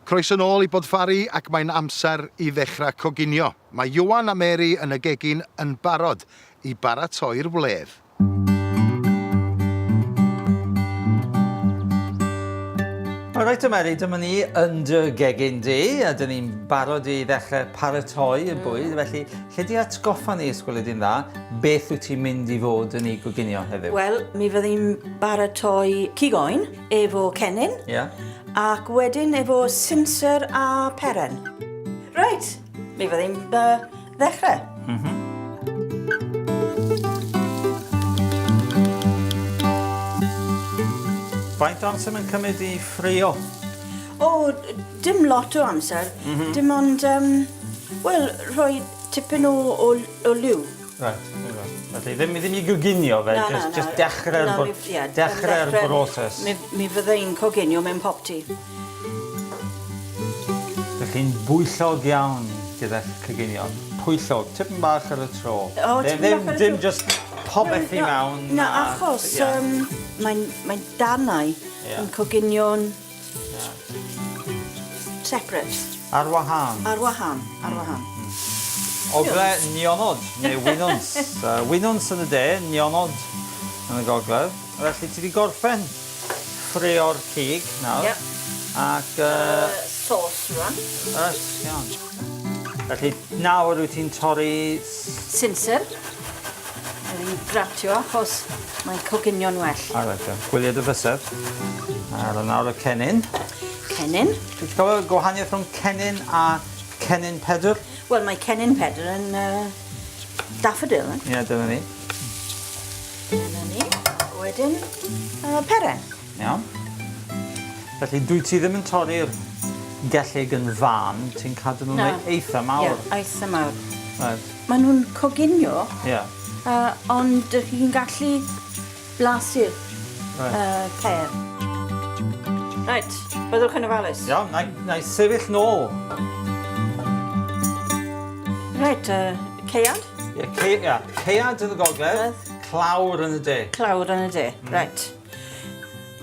Croeso nôl I Bodfari ac mae'n amser I ddechrau coginio. Mae Ioan a Mary yn y gegin yn barod I baratoi'r wledd. Reit Mary, dyma ni yn dy gegin di, a dyn ni'n barod I ddechrau paratoi y bwyd, felly lle di atgoffa ni, ysgwylio di'n dda, beth wyt ti'n mynd I fod yn ei goginio heddiw? Wel, mi fyddai'n baratoi cigoen efo cennin, ac wedyn efo sinsir a peren. Reit, mi fyddai'n ddechrau. Faint o amser mae'n cymryd I ffrio? O, dim lot o amser. Dim ond, wel, rhoi tipyn o liw. Felly ddim I goginio fe, just dechrau'r broses. Mi fyddai'n coginio mewn popty. Felly'n bwyllog iawn gyda'r coginio. Pwyllog, tipyn bach ar y tro. Dim just popeth I mewn. Na, achos mae'n darnau yn coginio'n separate. Ar wahân. Ar wahân. Ogle nionod, neu winons. Winons yn y de, nionod yn y gogledd. Felly ti wedi gorffen ffrio'r cig nawr. Ac... Sos rhan. Iawn. Felly nawr wyt ti'n torri... Sinsir. Mae'n gratio achos mae'n coginio'n well. Gwyliad y bysedd. Ar nawr y cennin. Cennin. Dwi'n gofio gwahaniaeth rhwng cennin a cennin pedr? Wel, mae cennin pedr yn daffodil. Ie, dyna ni. Dyna ni. Wedyn, peren. Iawn. Felly dwi ti ddim yn torri'r gellig yn fan, ti'n cadw nhw'n eitha mawr. Ie, eitha mawr. Maen nhw'n coginio. Ond chi'n gallu blasu'r per. Reit, byddwch yn ofalus. Iawn, na I sefyll nôl. Reit, ceiad? Ceiad yn y gogledd, clawr yn y de. Clawr yn y de, reit.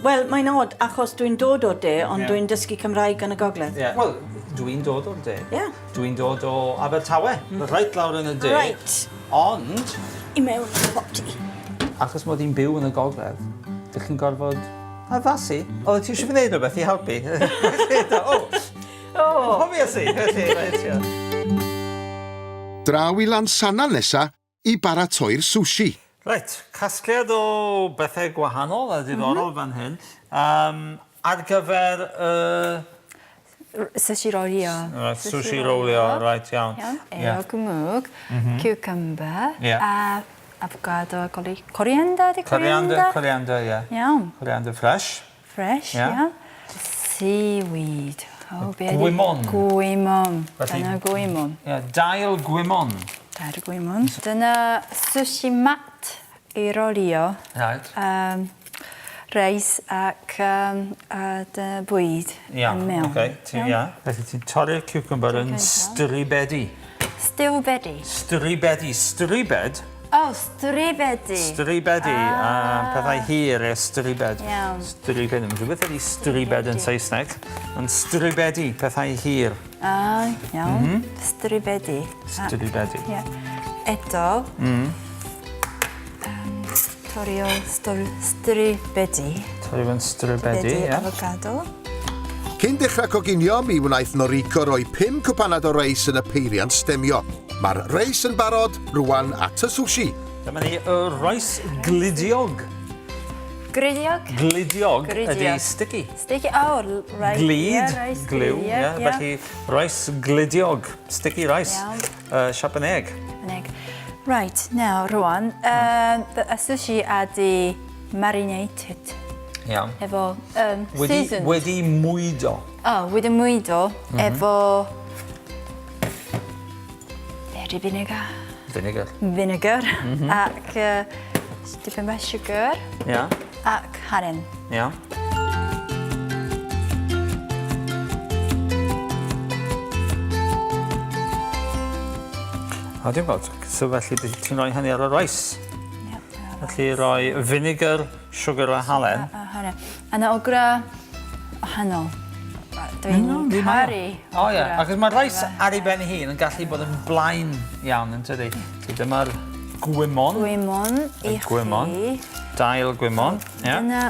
Wel, mae'n od, achos dwi'n dod o'r de, ond dwi'n dysgu Cymraeg yn y gogledd. Wel, dwi'n dod o'r de. Dwi'n dod o Abertawe, reit lawr yn y de. Reit. Ond... I mewn y popty. Achos mod i'n byw yn y gogledd, dych chi'n gorfod addasu. Oedd ti eisiau fi wneud rhywbeth I helpu? Obviously. Draw I Lansana nesa I baratoi'r sushi. Reit, casgliad o bethau gwahanol a diddorol fan hyn. Ar gyfer... Sushi rolio. Sushi rolio, reit iawn. Eo gwmwg, cucumber, a avocado, coriander, di coriander? Coriander, ie. Iawn. Coriander fresh. Fresh, iawn. Seaweed. Gwymon. Gwymon. Dyna gwymon. Dail gwymon. Dail gwymon. Dyna sushi mat I rolio. Right. Reis ac bwyd yn mewn. Felly ti'n torri'r cucumber yn stribedi. Stilbedi. Stribedi. Stribed? Stribedi. Stribedi. Pethau hir stribed. Stribed. Rhywbeth ydy stribed yn Saesneg. Yn stribedi, pethau hir. Iawn. Stribedi. Stribedi. Eto. Torio stribedi. Torio yn stribedi, ie. Avocado. Cyn dechrau coginio, mi wnaeth Noriko roi 5 cwpanad o reis yn y peiriant stemio. Mae'r reis yn barod rwan at y sushi. Dyma ni y reis glidiog. Gridiog? Glidiog ydy sticky. Sticky, right. Glid, glyw, felly reis glidiog, sticky rice, siap yn egg. Right, now, rwan, y sushi ydy marinated. Iawn. Efo seasoned. Wedi mwydo. Wedi mwydo efo... Neri vinegar. Vinegar. Ac dipyn bach sugar. Ac haren. Iawn. O, dim bod. So felly ti'n rhoi hynny ar y reis. Felly rhoi vinegar, sugar a halen. A na ogra wahanol. Dwi'n caru. O ie, ac mae reis ar ei ben ei hun yn gallu bod yn blaen iawn, yn tydi? Dyma'r gwymon. Gwymon i chi. Dail gwymon. Dyna...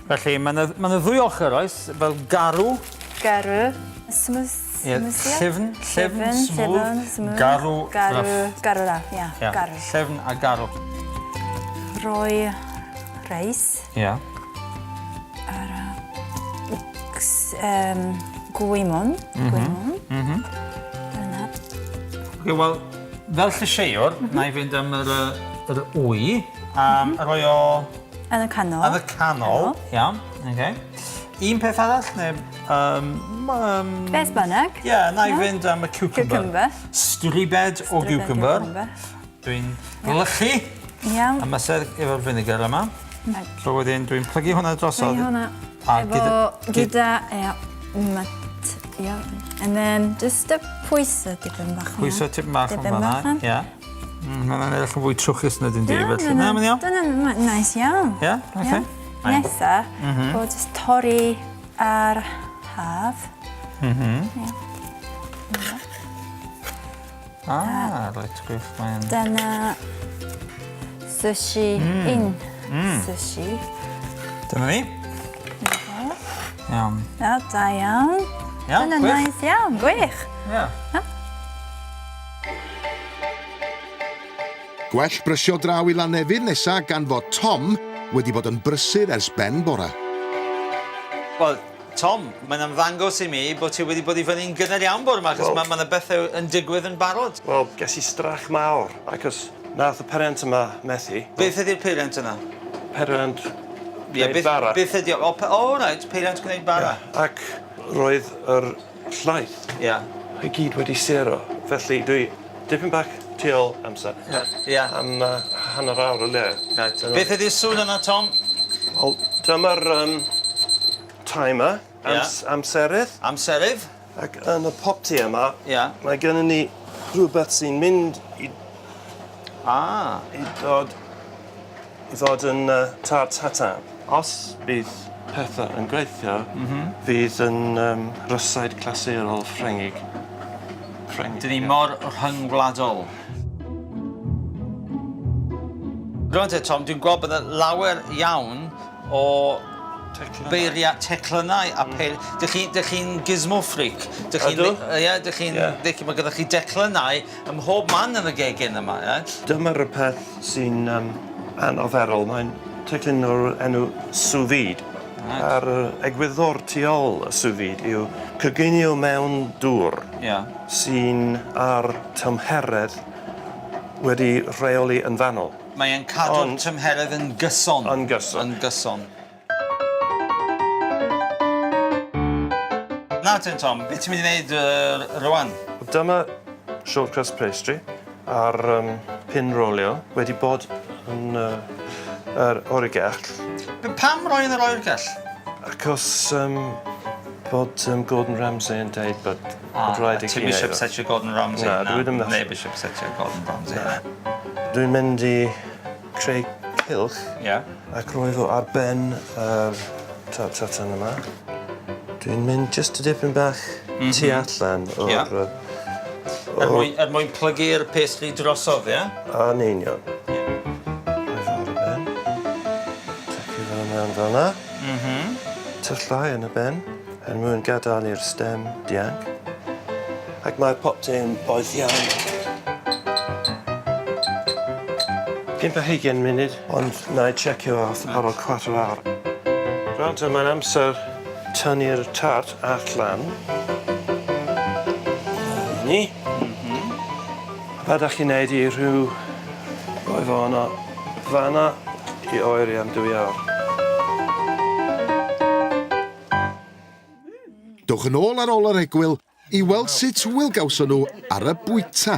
Felly, mae yna ddwy ochr oes, fel garw. Garw. Llyfn, smooth. Garw, garw raff, ia. Garw. Llyfn a garw. Roi reis. Ia. Gwymon. Dyna. Wel, fel llysieiwr, na i fynd am yr wy. Roi o... Yn y canol. Yn y canol, iawn. Un peth arall, neu... Beth bynnag. Ie, na i fynd am y cucumber. Stribed o cucumber. Dwi'n lychu. Iawn. A mysedd efo'r vinegar yma. So wedyn, dwi'n plygu hwnna drosodd. Plygu hwnna. Efo gyda... And then, just y pwysau dipyn bach. Pwysau tipyn bach yn fanna. Ie. Mae'n edrych yn fwy trwchus na dyn di, felly. Na, mae'n iawn? Dyna'n nice iawn. Ie, oce. Nesa, bod just torri ar haf. Reit, gwych mae'n... Dyna sushi, sushi. Dyna ni. Iawn. Da iawn. Dyna nice iawn, gwych. Ie. Gwell brysio draw i Lanefydd nesa gan fod Tom wedi bod yn brysur ers ben bora. Wel, Tom, mae'n ymddangos i mi bod ti wedi bod i fyny'n gynnar iawn bore yma, achos mae yna bethau yn digwydd yn barod. Wel, ges i strach mawr, achos nath y parent yma methu. Beth ydy'r peiriant yna? Parent gwneud bara. Beth ydy... O, reit, peiriant gwneud bara. Ac roedd yr llaeth i gyd wedi sero. Felly dwi dipyn bach tu ôl amser. Am hanner awr o le. Beth ydy'r sŵn yna, Tom? Wel, dyma'r timer, amserydd. Amserydd? Ac yn y popty yma, mae gennym ni rhywbeth sy'n mynd i ddod yn tart hatan. Os bydd pethau yn gweithio, fydd yn rysaid clasurol Ffrengig. Dyn ni mor rhyngwladol. Rwan te, Tom, dwi'n gweld bod yna lawer iawn o beiriau teclynau a peiriau. Dych chi'n gizmo freak? Ydw? Ie, mae gyda chi declynau ym mhob man yn y gegin yma, ie? Dyma'r peth sy'n anoferol. Mae'n teclyn o'r enw sous vide. A'r egwyddor tu ôl y sous vide yw coginio mewn dŵr sy'n ar tymheredd wedi rheoli yn fanol. Mae'n cadw'r tymheredd yn gyson. Yn gyson. Yn gyson. Nawr ten, Tom, beth ti'n mynd i wneud rwan? Dyma short crust pastry a'r pin rolio wedi bod yn oergell. Pam roi'n yr oergell? Acos bod Gordon Ramsay yn deud bod rhaid i chi Ti'n bishop setio Gordon Ramsay? Na, dwi ddim yn... Ne, bishop setio Gordon Ramsay. Dwi'n mynd i creu cilch ac roedd o ar ben yr tatan yma. Dwi'n mynd just y dipyn bach tu allan o'r... Er mwyn plygu'r pastry drosodd, ie? Yn union. Roedd o'r ben. Tecu fel mewn fel yna. Tyllau yn y ben, er mwyn gadael i'r stem dianc. Ac mae'r popty yn boeth iawn. 15 munud, ond na i checio ar ôl 4 awr. Rwan, mae'n amser tynnu'r tart allan. Ni. Be da chi'n neud i rhyw roi fo yna fanna i oeri am 2 awr. Dowch yn ôl ar ôl yr egwyl i weld sut wyl gawson nhw ar y bwyta.